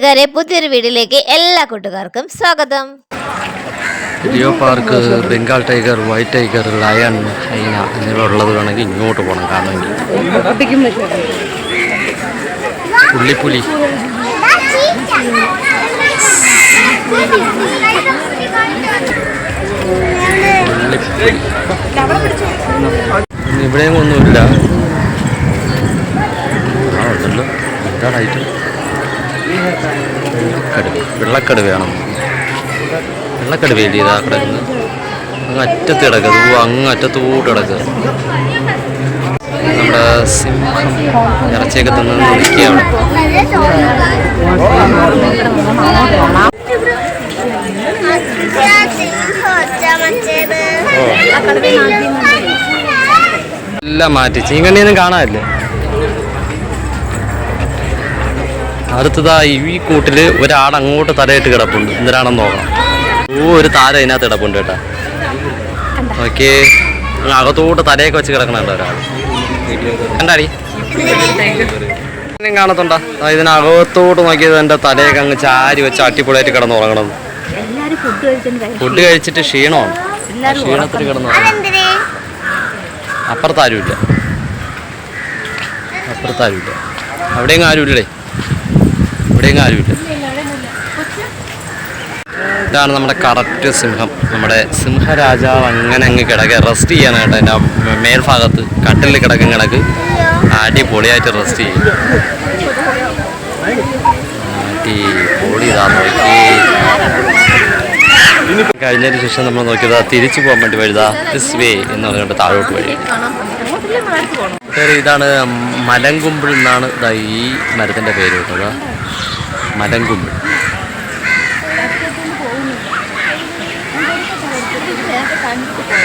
കൂട്ടുകാരെ, പുതിയൊരു വീഡിയോയിലേക്ക് എല്ലാ കൂട്ടുകാർക്കും സ്വാഗതം. Geo park, Bengal tiger, white tiger, lion, hyena എന്നിവ ഉള്ളത് വേണമെങ്കിൽ ഇങ്ങോട്ട് പോകണം കാണണമെങ്കിൽ. പുള്ളിപ്പുലി, ഇവിടെയും ഒന്നുമില്ല. ഉണ്ടല്ലോ, എന്താണ് ഐറ്റം? വെള്ളക്കടുവയാണ്. വെള്ളക്കടുവയില്ല, ഇതാ കിടക്കുന്നത്. അങ്ങ് അറ്റത്ത് കിടക്കുക, അങ്ങ് അറ്റത്തോട്ട് കിടക്കുക. നമ്മുടെ സിംഹം ഇറച്ചിയൊക്കെ തിന്ന് നിൽക്കുക അവിടെ. എല്ലാം മാറ്റി, ചീങ്കണ്ണിയൊന്നും കാണാനില്ലേ. അടുത്തതാ ഈ കൂട്ടില് ഒരാളങ്ങോട്ട് തലയിട്ട് കിടപ്പുണ്ട്. എന്തിനാണെന്ന് നോക്കണം. ഒരു താര അതിനകത്ത് കിടപ്പുണ്ട് കേട്ടാ. ഓക്കെ, അകത്തോട്ട് തലയൊക്കെ വെച്ച് കിടക്കണുണ്ട് ഒരാൾ. കണ്ടാടി കാണത്തുണ്ടോ? ഇതിനകത്തോട്ട് നോക്കിയത് എൻ്റെ തലയൊക്കെ അങ്ങ് ചാരി വെച്ച് അട്ടിപ്പൊളിയായിട്ട് കിടന്ന് ഉറങ്ങണത്. ഫുഡ് കഴിച്ചിട്ട് ക്ഷീണമാണ്. ക്ഷീണത്തിൽ കിടന്നു. അപ്പുറത്താരുമില്ല, അപ്പുറത്താരുമില്ല. അവിടെയെങ്കിലും ആരുമില്ലേ? ഇവിടെയെങ്കിലും ആരുമില്ല. ഇതാണ് നമ്മുടെ കറക്റ്റ് സിംഹം. നമ്മുടെ സിംഹരാജാവ് അങ്ങനെ അങ്ങ് കിടക്കുക, റെസ്റ്റ് ചെയ്യാനായിട്ട്. അതിൻ്റെ മേൽഭാഗത്ത് കട്ടിലിൽ കിടക്കും കണക്ക് അടിപൊളിയായിട്ട് റെസ്റ്റ് ചെയ്യും. അടിപൊളി ഇതാ നോക്കി. കഴിഞ്ഞതിന് ശേഷം നമ്മൾ നോക്കിയതാ തിരിച്ചു പോകാൻ വേണ്ടി വഴുതാ ദിസ് വേ എന്ന് പറഞ്ഞിട്ട് താഴോട്ട് വഴി. ഇതാണ് മലങ്കുമ്പിൾ എന്നാണ് ഈ മരത്തിൻ്റെ പേര് കേട്ടത്. മലങ്കുമ്പിൾ.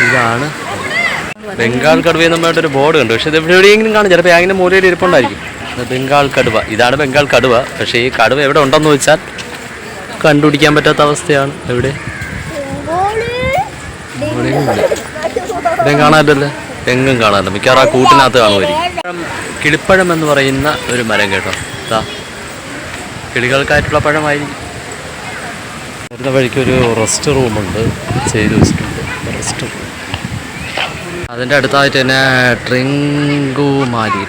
ഇതാണ് ബംഗാൾ കടുവ എന്ന് പറഞ്ഞിട്ടൊരു ബോർഡ് കണ്ടു. പക്ഷെ ഇത് എവിടെയെങ്കിലും കാണും, ചിലപ്പോൾ അങ്ങനെ മൂലയിൽ ഇരിപ്പുണ്ടായിരിക്കും. ബംഗാൾ കടുവ, ഇതാണ് ബംഗാൾ കടുവ. പക്ഷേ ഈ കടുവ എവിടെ ഉണ്ടെന്ന് വെച്ചാൽ കണ്ടുപിടിക്കാൻ പറ്റാത്ത അവസ്ഥയാണ്. എവിടെ ഇവിടെയും കാണാമല്ലോ, എങ്ങും കാണാമല്ലോ. മിക്കവാറും ആ കൂട്ടിനകത്ത് കാണുമായിരിക്കും. കിളിപ്പഴം എന്ന് പറയുന്ന ഒരു മരം കേട്ടോ. ഇതാ കിളികൾക്കായിട്ടുള്ള പഴമായിരിക്കും. വരുന്ന വഴിക്കൊരു റെസ്റ്റ് റൂമുണ്ട്, ചെയ്തു വെച്ചിട്ടുണ്ട്. റെസ്റ്റ് റൂം അതിൻ്റെ അടുത്തായിട്ട് തന്നെ ട്രിങ്കുമാലി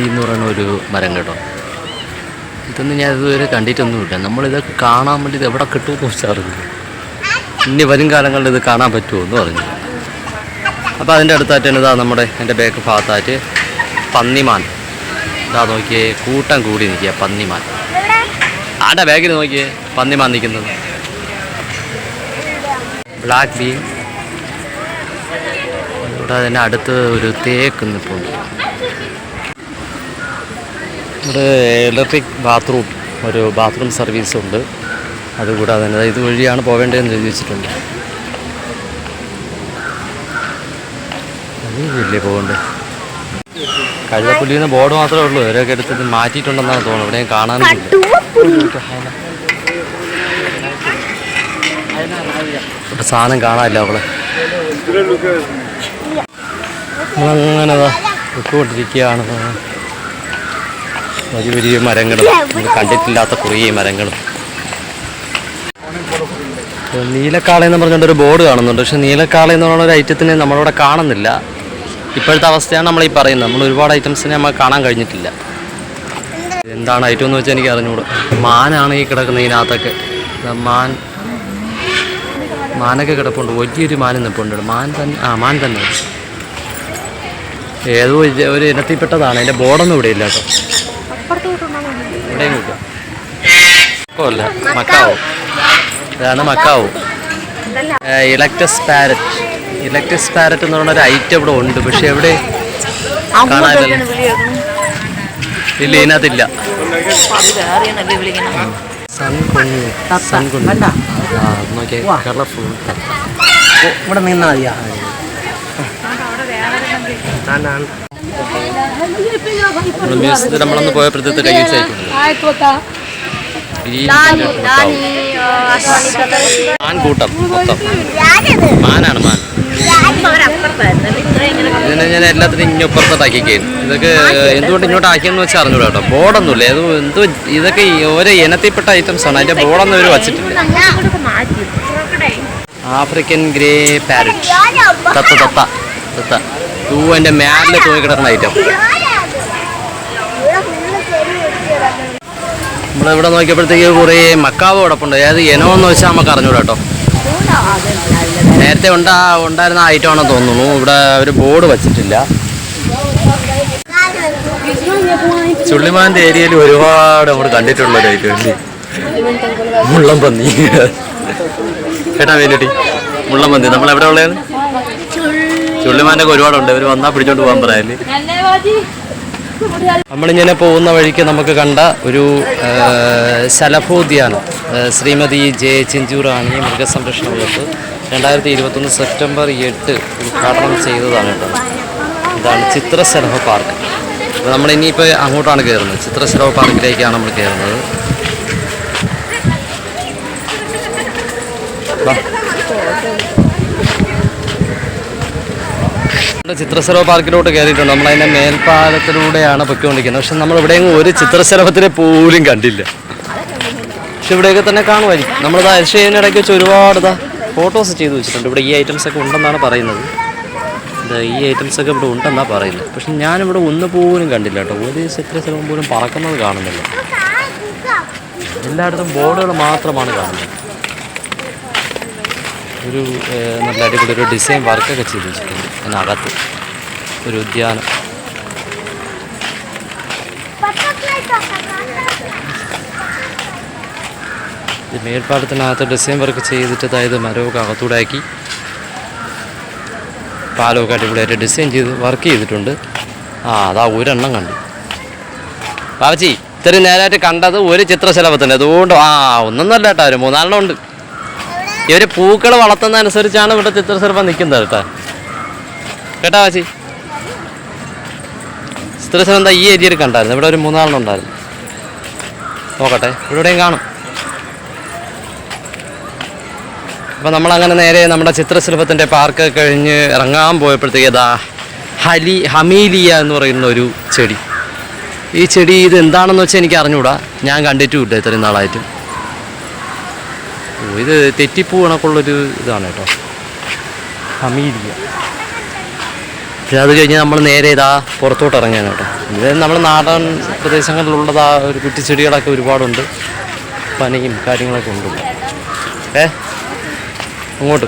എന്ന് പറയുന്ന ഒരു മരം കേട്ടോ. ഇതൊന്നും ഞാൻ ഇതുവരെ കണ്ടിട്ടൊന്നുമില്ല. നമ്മളിതൊക്കെ കാണാൻ വേണ്ടി ഇത് എവിടെ കിട്ടുമെന്ന് ചോദിച്ചറിഞ്ഞു. ഇനി വരും കാലങ്ങളിൽ ഇത് കാണാൻ പറ്റുമോ എന്ന് പറഞ്ഞു. അപ്പോൾ അതിൻ്റെ അടുത്തായിട്ട് തന്നെ ഇതാ നമ്മുടെ എൻ്റെ ബാക്ക് ഭാഗത്തായിട്ട് പന്നിമാൻ. ഇതാ നോക്കിയേ, കൂട്ടം കൂടി നിൽക്കുക പന്നിമാൻ. ആടെ ബാഗിൽ നോക്കിയേ പന്നിമാൻ നിൽക്കുന്നത്. Black been. ഇവിടെ അതിൻ്റെ അടുത്ത് ഒരു തേക്ക് നിൽപ്പുണ്ട്. ഇവിടെ ഇലക്ട്രിക് ബാത്റൂം, ഒരു ബാത്റൂം സർവീസ് ഉണ്ട്. അതുകൂടാതെ തന്നെ ഇതുവഴിയാണ് പോവേണ്ടതെന്ന് എഴുതി വെച്ചിട്ടുണ്ട്. വലിയ പോകണ്ടേ. കഴുതപ്പുല്ലിന്ന് ബോർഡ് മാത്രമേ ഉള്ളൂ. ഇവരൊക്കെ എടുത്തത് മാറ്റിയിട്ടുണ്ടെന്നാണ് തോന്നുന്നത്. ഇവിടെയും കാണാനില്ല. ഇവിടെ സാധനം കാണാനില്ല. അവളെ അങ്ങനെ വിട്ടുകൊണ്ടിരിക്കുകയാണ്. വലിയ വലിയ മരങ്ങളും നമ്മൾ കണ്ടിട്ടില്ലാത്ത കുറേ മരങ്ങളും. നീലക്കാളയെന്ന് പറഞ്ഞുകൊണ്ടൊരു ബോർഡ് കാണുന്നുണ്ട്. പക്ഷെ നീലക്കാളയെന്ന് പറയുന്ന ഒരു ഐറ്റത്തിനെ നമ്മളിവിടെ കാണുന്നില്ല. ഇപ്പോഴത്തെ അവസ്ഥയാണ് നമ്മളീ പറയുന്നത്. നമ്മൾ ഒരുപാട് ഐറ്റംസിനെ നമുക്ക് കാണാൻ കഴിഞ്ഞിട്ടില്ല. എന്താണ് ഐറ്റം എന്ന് വെച്ചാൽ എനിക്ക് അറിഞ്ഞുകൂടും. മാനാണ് ഈ കിടക്കുന്നത്. ഇതിനകത്തൊക്കെ മാനൊക്കെ കിടപ്പുണ്ട്. വലിയൊരു മാൻ നിൽപ്പുണ്ട്. മാൻ തന്നെ ഏതോ ഒരു ഇനത്തിൽപ്പെട്ടതാണ്. അതിൻ്റെ ബോർഡൊന്നും ഇവിടെ ഇല്ല കേട്ടോ. ഇവിടെയും കിട്ടും. കുഴപ്പമില്ല. മക്കാവോ, ഇതാണ് മക്കാവോ. ഇലക്ട്രസ് പാരറ്റ് എന്ന് പറഞ്ഞ ഒരു ഐറ്റം ഇവിടെ ഉണ്ട്. പക്ഷെ എവിടെ കാണാനില്ല. ഇല്ല, ഇതിനകത്തില്ല. നോക്കിയാൽ കളർഫുൾ. ഇവിടെ നിന്നാ മതിയാ. മ്യൂസിയത്തിൽ നമ്മളൊന്ന് പോയപ്പോഴത്തെ കൈ വെച്ചായിട്ടുണ്ട്. മാൻകൂട്ടം മൊത്തം മാനാണ്. ഇതിനെ ഞാൻ എല്ലാത്തിനും ഇപ്പുറത്തോട്ടാക്കിയിരിക്കുന്നു. ഇതൊക്കെ എന്തുകൊണ്ട് ഇങ്ങോട്ട് ആക്കിയെന്ന് വെച്ചാൽ അറിഞ്ഞൂടാ കേട്ടോ. ബോർഡൊന്നുമില്ല. അത് എന്തോ ഇതൊക്കെ ഓരോ ഇനത്തിൽപ്പെട്ട ഐറ്റംസ് ആണ്. അതിൻ്റെ ബോർഡൊന്നും അവർ വച്ചിട്ടില്ല. ആഫ്രിക്കൻ ഗ്രേ പാരറ്റ്, തത്ത എൻ്റെ മേലിൽ തൂങ്ങി കിടക്കുന്ന ഐറ്റം. നമ്മളിവിടെ നോക്കിയപ്പോഴത്തേക്ക് കുറേ മക്കാവ് കിടപ്പുണ്ട്. ഏത് ഇനമെന്ന് വെച്ചാൽ നമുക്ക് അറിഞ്ഞൂടാ കേട്ടോ. നേരത്തെ ഉണ്ടായിരുന്ന ഐറ്റം ആണെന്ന് തോന്നുന്നു. ഇവിടെ ഒരു ബോർഡ് വച്ചിട്ടില്ല. ചുള്ളിമാൻ്റെ ഏരിയയിൽ ഒരുപാട് നമ്മൾ കണ്ടിട്ടുള്ളൊരു ഐറ്റം ഉണ്ട്, മുള്ളം പന്നി. കേട്ടാ വേണ്ടിട്ട് മുള്ളം പന്നി നമ്മളെവിടെ ഉള്ളത്? ചുള്ളിമാൻ്റെ ഒക്കെ ഒരുപാടുണ്ട്. ഇവർ വന്നാൽ പിടിച്ചോണ്ട് പോകാൻ പറയാല്ലേ. നമ്മളിങ്ങനെ പോകുന്ന വഴിക്ക് നമുക്ക് കണ്ട ഒരു ശലഭോദ്യാനം ശ്രീമതി ജെ ചിഞ്ചൂറാണി മൃഗസംരക്ഷണ വകുപ്പ് 2021 സെപ്റ്റംബർ 8 ഉദ്ഘാടനം ചെയ്തതാണ് കേട്ടോ. ഇതാണ് ചിത്രശലഭ പാർക്ക്. നമ്മളിനിയിപ്പോൾ അങ്ങോട്ടാണ് കയറുന്നത്. ചിത്രശലഭ പാർക്കിലേക്കാണ് നമ്മൾ കയറുന്നത്. ചിത്രശലഭ പാർക്കിലോട്ട് കയറിയിട്ടുണ്ട്. നമ്മളതിൻ്റെ മേൽപ്പാലത്തിലൂടെയാണ് പൊയ്ക്കൊണ്ടിരിക്കുന്നത്. പക്ഷെ നമ്മളിവിടെയെങ്കിലും ഒരു ചിത്രശലഭത്തിനെ പോലും കണ്ടില്ല. പക്ഷെ ഇവിടെയൊക്കെ തന്നെ കാണുമായിരിക്കും. നമ്മളിതാ അരിശയിനിടയ്ക്ക് വെച്ച് ഒരുപാട് ഫോട്ടോസ് ചെയ്ത് വെച്ചിട്ടുണ്ട്. ഇവിടെ ഈ ഐറ്റംസൊക്കെ ഉണ്ടെന്നാണ് പറയുന്നത്. ഈ ഐറ്റംസൊക്കെ ഇവിടെ ഉണ്ടെന്നാണ് പറയുന്നത്. പക്ഷെ ഞാനിവിടെ ഒന്ന് പോലും കണ്ടില്ല കേട്ടോ. ഒരു ചിത്രശലഭം പോലും പറക്കുന്നത് കാണുന്നില്ല. എല്ലായിടത്തും ബോർഡുകൾ മാത്രമാണ് കാണുന്നത്. ഒരു നല്ല അടിപൊളി ഒരു ഡിസൈൻ വർക്കൊക്കെ ചെയ്ത് വെച്ചിട്ടുണ്ട്. അതിനകത്ത് ഒരു ഉദ്യാനം. ഈ മേൽപ്പാലത്തിനകത്ത് ഡിസൈൻ വർക്ക് ചെയ്തിട്ട് അതായത് മരമൊക്കെ അകത്തൂടെ ആക്കി പാലമൊക്കെ അടിപൊളിയായിട്ട് ഡിസൈൻ ചെയ്ത് വർക്ക് ചെയ്തിട്ടുണ്ട്. അതാ ഒരെണ്ണം കണ്ടു ബാബച്ചി. ഇത്രയും നേരമായിട്ട് കണ്ടത് ഒരു ചിത്രശലഭത്തിൻ്റെ. അതുകൊണ്ട് ഒന്നൊന്നല്ല കേട്ടോ, ഒരു 3-4 ഉണ്ട്. ഇവർ പൂക്കൾ വളർത്തുന്നതനുസരിച്ചാണ് ഇവിടെ ചിത്രശലഭം നിൽക്കുന്നത് കേട്ടോ. കേട്ടാ ബാച്ചി, ചിത്രശലഭം എന്താ ഈ ഏരിയയിൽ കണ്ടായിരുന്നു. ഇവിടെ ഒരു 3-4 ഉണ്ടായിരുന്നു. നോക്കട്ടെ, ഇവിടെയും കാണും. അപ്പോൾ നമ്മളങ്ങനെ നേരെ നമ്മുടെ ചിത്രശലഭത്തിൻ്റെ പാർക്ക് കഴിഞ്ഞ് ഇറങ്ങാൻ പോയപ്പോഴത്തേക്ക് ഹമീലിയ എന്ന് പറയുന്ന ഒരു ചെടി. ഈ ചെടി ഇത് എന്താണെന്ന് വെച്ചാൽ എനിക്ക് അറിഞ്ഞുകൂടാ, ഞാൻ കണ്ടിട്ടുമില്ല ഇത്രയും നാളായിട്ട്. ഇത് തെറ്റിപ്പൂ കണക്കുള്ളൊരു ഇതാണ് കേട്ടോ, ഹമീലിയ. പക്ഷെ അത് കഴിഞ്ഞ് നമ്മൾ നേരെ പുറത്തോട്ട് ഇറങ്ങിയാണ് കേട്ടോ. ഇത് നമ്മുടെ നാടൻ പ്രദേശങ്ങളിലുള്ളതാ ഒരു കുറ്റിച്ചെടികളൊക്കെ ഒരുപാടുണ്ട്, പനയും കാര്യങ്ങളൊക്കെ ഉണ്ട്. അങ്ങോട്ട്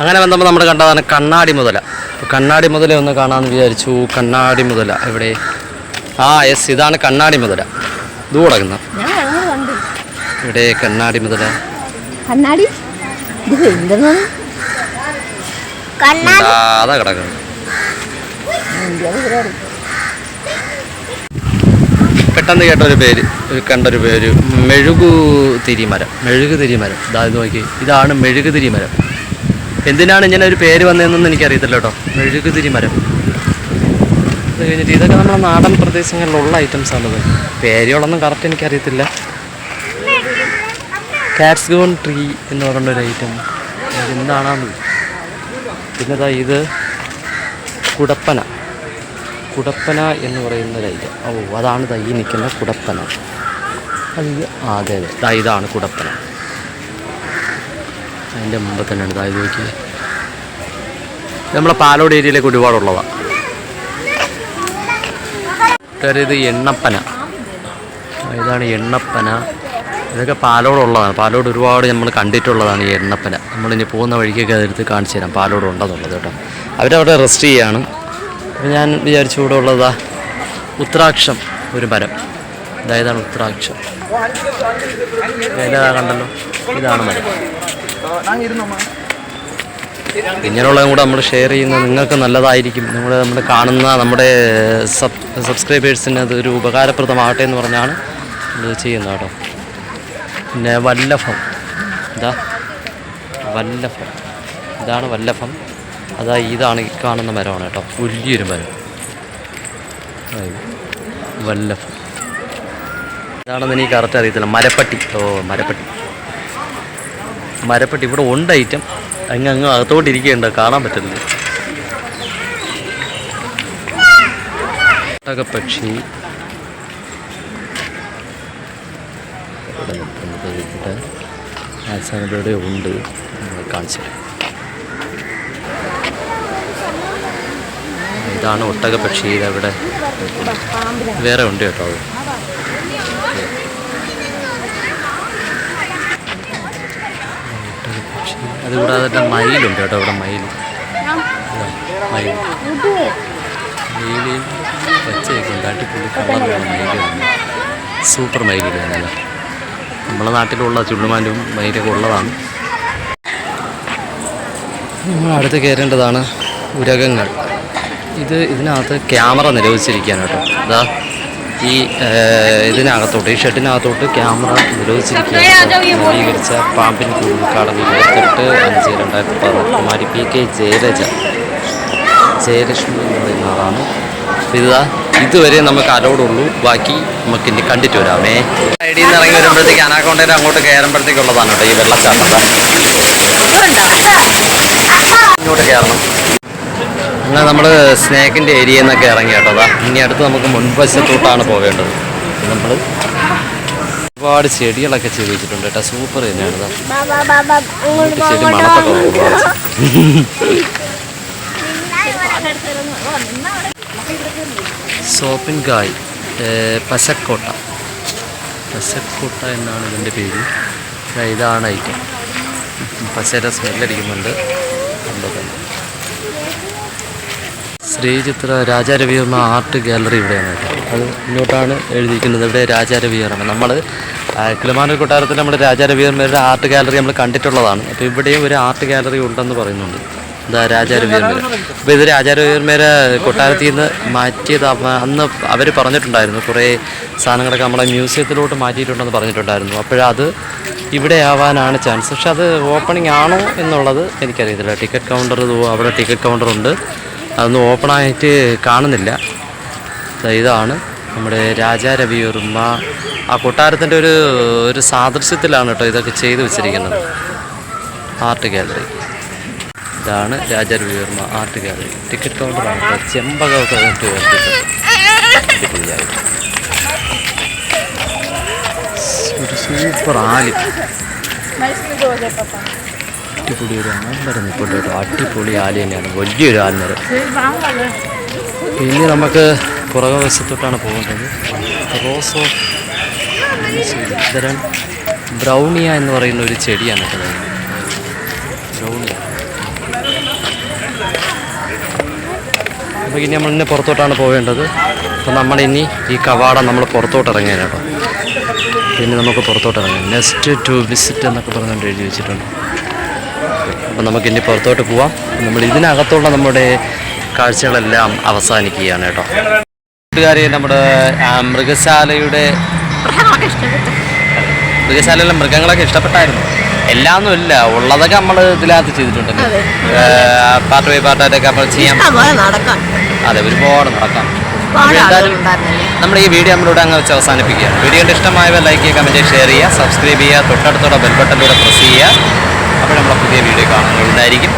അങ്ങനെ വന്നപ്പോൾ നമ്മൾ കണ്ടതാണ് കണ്ണാടി മുതല. അപ്പോൾ കണ്ണാടി മുതല ഒന്ന് കാണാമെന്ന് വിചാരിച്ചു. കണ്ണാടി മുതല ഇവിടെ യെസ്, ഇതാണ് കണ്ണാടി മുതല. ഇത് കിടക്കുന്ന ഇവിടെ കണ്ണാടി മുതല. അതാ കിടക്കുന്നത്. പെട്ടെന്ന് കേട്ടൊരു പേര്, കണ്ടൊരു പേര് മെഴുകുതിരി മരം. മെഴുകുതിരി മരം, ഇതായത് നോക്കി, ഇതാണ് മെഴുകുതിരി മരം. എന്തിനാണ് ഇങ്ങനെ ഒരു പേര് വന്നതെന്നൊന്നും എനിക്കറിയത്തില്ല കേട്ടോ. മെഴുകുതിരി മരം. അത് കഴിഞ്ഞിട്ട് ഇതൊക്കെ നമ്മുടെ നാടൻ പ്രദേശങ്ങളിലുള്ള ഐറ്റംസാണത്. പേരുകളൊന്നും കറക്റ്റ് എനിക്കറിയത്തില്ല. കാറ്റ്സ് ഗോൺ ട്രീ എന്ന് പറഞ്ഞൊരു ഐറ്റം, അതെന്താണെന്ന്. പിന്നെ ഇത് കുടപ്പന. കുടപ്പന എന്ന് പറയുന്നൊരു ഐറ്റം. അതാണ് ഈ നിൽക്കുന്ന കുടപ്പന. അത് അതെ ഇതാണ് കുടപ്പന. അതിൻ്റെ മുമ്പ് തന്നെയാണ് ഇത് നോക്കി. നമ്മളെ പാലോട് ഏരിയയിലേക്ക് ഒരുപാടുള്ളതാണ്. ഇത് എണ്ണപ്പന. ഇതാണ് എണ്ണപ്പന. ഇതൊക്കെ പാലോടുള്ളതാണ്. പാലോട് ഒരുപാട് നമ്മൾ കണ്ടിട്ടുള്ളതാണ് ഈ എണ്ണപ്പന. നമ്മളിനി പോകുന്ന വഴിക്കൊക്കെ അതെടുത്ത് കാണിച്ചു തരാം പാലോട് ഉണ്ടെന്നുള്ളത് കേട്ടോ. അവരവിടെ റെസ്റ്റ് ചെയ്യുകയാണ്. അപ്പോൾ ഞാൻ വിചാരിച്ചു ഇവിടെ ഉള്ളതാ ഉത്രാക്ഷം ഒരു മരം. ഇതാണ് ഉത്രാക്ഷം. കണ്ടല്ലോ, ഇതാണ് മരം. ഇങ്ങനെയുള്ളതും കൂടെ നമ്മൾ ഷെയർ ചെയ്യുന്നത് നിങ്ങൾക്ക് നല്ലതായിരിക്കും. നമ്മൾ കാണുന്ന നമ്മുടെ സബ്സ്ക്രൈബേഴ്സിന് അതൊരു ഉപകാരപ്രദമാകട്ടെ എന്ന് പറഞ്ഞാണ് ഇത് ചെയ്യുന്നത് കേട്ടോ. പിന്നെ വല്ലഭം. വല്ലഭം, ഇതാണ് വല്ലഭം. ഇതാണ് ഈ കാണുന്ന മരമാണ് കേട്ടോ, വലിയൊരു മരം. വല്ലഭം ഇതാണെന്ന് എനിക്ക് കറക്റ്റ് അറിയത്തില്ല. മരപ്പട്ടി. മരപ്പട്ടി. മരപ്പട്ടി ഇവിടെ ഉണ്ട് ഐറ്റം. അങ്ങ് അകത്തോട്ടിരിക്കുകയുണ്ട്, കാണാൻ പറ്റില്ല. ഒട്ടകപ്പക്ഷി ഇവിടെ നിൽക്കുന്നത് ഇവിടെ ആശാനയുടെ ഉണ്ട് കാണിച്ചു തരാം. ഇതാണ് ഒട്ടകപ്പക്ഷി. ഇതവിടെ വേറെ ഉണ്ട് കേട്ടോ. അത് ഒട്ടകപ്പക്ഷി. അതുകൂടാതെ തന്നെ മയിലുണ്ട് കേട്ടോ. ഇവിടെ മയിൽ പച്ചയൊക്കെ കാട്ടിപ്പുള്ളി കളറുള്ള മയിലുണ്ട്. സൂപ്പർ മയിലുകളാണല്ലോ. നമ്മളെ നാട്ടിലുള്ള ചുള്ളുമാനും മയിലൊക്കെ ഉള്ളതാണ്. നമ്മൾ അടുത്ത് കയറേണ്ടതാണ് ഉരകങ്ങൾ. ഇതിനകത്ത് ക്യാമറ നിരോധിച്ചിരിക്കുകയാണ് കേട്ടോ. ഇതാ ഇതിനകത്തോട്ട് ഈ ഷെഡിനകത്തോട്ട് ക്യാമറ നിരോധിച്ചിരിക്കുകയാണ്. നവീകരിച്ച പാമ്പിൻ ഉദ്ഘാടനം 28/5/2010 കുമാരി PK ജയലക്ഷ്മി എന്ന് പറയുന്ന ആളാണ്. ഇതുവരെ നമുക്ക് അലോഡുള്ളൂ. ബാക്കി നമുക്ക് ഇനി കണ്ടിട്ട് വരാമേ. ഐഡിയിൽ നിന്ന് ഇറങ്ങി വരുമ്പോഴത്തേക്ക് അനാക്കോണ്ടേൻ്റെ അങ്ങോട്ട് കയറുമ്പോഴത്തേക്കുള്ളതാണ് കേട്ടോ ഈ വെള്ളച്ചാട്ടം. ഇങ്ങോട്ട് കയറണം. എന്നാൽ നമ്മൾ സ്നേക്കിൻ്റെ ഏരിയയിൽ നിന്നൊക്കെ ഇറങ്ങി കേട്ടോ. ഇനി അടുത്ത് നമുക്ക് മുൻവശത്തോട്ടാണ് പോകേണ്ടത്. നമ്മൾ ഒരുപാട് ചെടികളൊക്കെ ചെയ്ത് വെച്ചിട്ടുണ്ട് കേട്ടോ. സൂപ്പർ തന്നെയാണ്. ചെടി മണത്തൊക്കെ സോപ്പിൻകായ് പശക്കോട്ട എന്നാണ് ഇതിൻ്റെ പേര്. ഇതാണ് ഐറ്റം. പശയുടെ സ്മെല്ലടിക്കുന്നുണ്ട്. ശ്രീചിത്ര രാജാരവിവർമ്മ ആർട്ട് ഗാലറി ഇവിടെയാണ് കേട്ടോ. അത് ഇങ്ങോട്ടാണ് എഴുതിയിരിക്കുന്നത്. ഇവിടെ രാജാരവിവർമ്മ. നമ്മൾ കിളിമാനൂർ കൊട്ടാരത്തിൽ നമ്മുടെ രാജാരവിവർമ്മയുടെ ആർട്ട് ഗാലറി നമ്മൾ കണ്ടിട്ടുള്ളതാണ്. അപ്പോൾ ഇവിടെയും ഒരു ആർട്ട് ഗാലറി ഉണ്ടെന്ന് പറയുന്നുണ്ട്. ഇതാ രാജാരവിവർമ്മ. അപ്പോൾ ഇത് രാജാരവിവർമ്മയുടെ കൊട്ടാരത്തിൽ നിന്ന് മാറ്റിയത് അന്ന് അവർ പറഞ്ഞിട്ടുണ്ടായിരുന്നു. കുറേ സാധനങ്ങളൊക്കെ നമ്മളെ മ്യൂസിയത്തിലോട്ട് മാറ്റിയിട്ടുണ്ടെന്ന് പറഞ്ഞിട്ടുണ്ടായിരുന്നു. അപ്പോഴത് ഇവിടെ ആവാനാണ് ചാൻസ്. പക്ഷെ അത് ഓപ്പണിംഗ് ആണോ എന്നുള്ളത് എനിക്കറിയത്തില്ല. ടിക്കറ്റ് കൗണ്ടർ അവിടെ ടിക്കറ്റ് കൗണ്ടറുണ്ട്. അതൊന്നും ഓപ്പണായിട്ട് കാണുന്നില്ല. ഇതാണ് നമ്മുടെ രാജാരവിവർമ്മ. ആ കൊട്ടാരത്തിൻ്റെ ഒരു സാദൃശ്യത്തിലാണ് കേട്ടോ ഇതൊക്കെ ചെയ്തു വെച്ചിരിക്കുന്നത്. Art gallery. ഇതാണ് രാജാരവിവർമ്മ ആർട്ട് ഗാലറി. ടിക്കറ്റ് കൗണ്ടറാണ് കേട്ടോ. ചെമ്പകമൊക്കെ കൊണ്ട് അടിപൊളിയായിട്ട് ഒരു സൂപ്പർ ആല്. അടിപൊളി ഒരു ആൽമരം നിൽപ്പുണ്ട് കേട്ടോ. അടിപൊളി ആല് തന്നെയാണ്. വലിയൊരു ആൽമരം. പിന്നെ നമുക്ക് പുറകെ വശത്തോട്ടാണ് പോകേണ്ടത്. റോസ് ഓഫ് ഇത്തരം ബ്രൗണിയ എന്ന് പറയുന്ന ഒരു ചെടിയാണ് കേട്ടോ. ബ്രൗണിയ. അപ്പോൾ ഇനി നമ്മളിന്നെ പുറത്തോട്ടാണ് പോകേണ്ടത്. അപ്പോൾ നമ്മളിനി ഈ കവാടം നമ്മൾ പുറത്തോട്ട് ഇറങ്ങിയാണ് കേട്ടോ. പിന്നെ നമുക്ക് പുറത്തോട്ട് ഇറങ്ങാം. നെക്സ്റ്റ് ടു വിസിറ്റ് എന്നൊക്കെ പറഞ്ഞുകൊണ്ട് എഴുതി വെച്ചിട്ടുണ്ട്. അപ്പോൾ നമുക്കിനി പുറത്തോട്ട് പോവാം. നമ്മൾ ഇതിനകത്തുള്ള നമ്മുടെ കാഴ്ചകളെല്ലാം അവസാനിക്കുകയാണ് കേട്ടോ. കൂട്ടുകാരെ, നമ്മുടെ മൃഗശാലയിലെ മൃഗങ്ങളൊക്കെ ഇഷ്ടപ്പെട്ടായിരുന്നു. എല്ലാമൊന്നും ഇല്ല, ഉള്ളതൊക്കെ നമ്മൾ ഇതിനകത്ത് ചെയ്തിട്ടുണ്ടല്ലോ. പാർട്ട് ബൈ പാർട്ടായിട്ടൊക്കെ നമ്മൾ ചെയ്യാം. അതെ, ഒരുപാട് നടക്കാം. നമ്മുടെ ഈ വീഡിയോ നമ്മളിവിടെ അങ്ങ് വെച്ച് അവസാനിപ്പിക്കുകയാണ്. വീഡിയോയുടെ ഇഷ്ടമായവ ലൈക്ക് ചെയ്യുക, കമൻറ്റ് ചെയ്യുക, ഷെയർ ചെയ്യുക, സബ്സ്ക്രൈബ് ചെയ്യുക, തൊട്ടടുത്തുള്ള ബെൽ ബട്ടണിലൂടെ പ്രസ് ചെയ്യുക. അപ്പോൾ നമ്മളെ പുതിയ വീഡിയോ കാണുന്നതായിരിക്കും.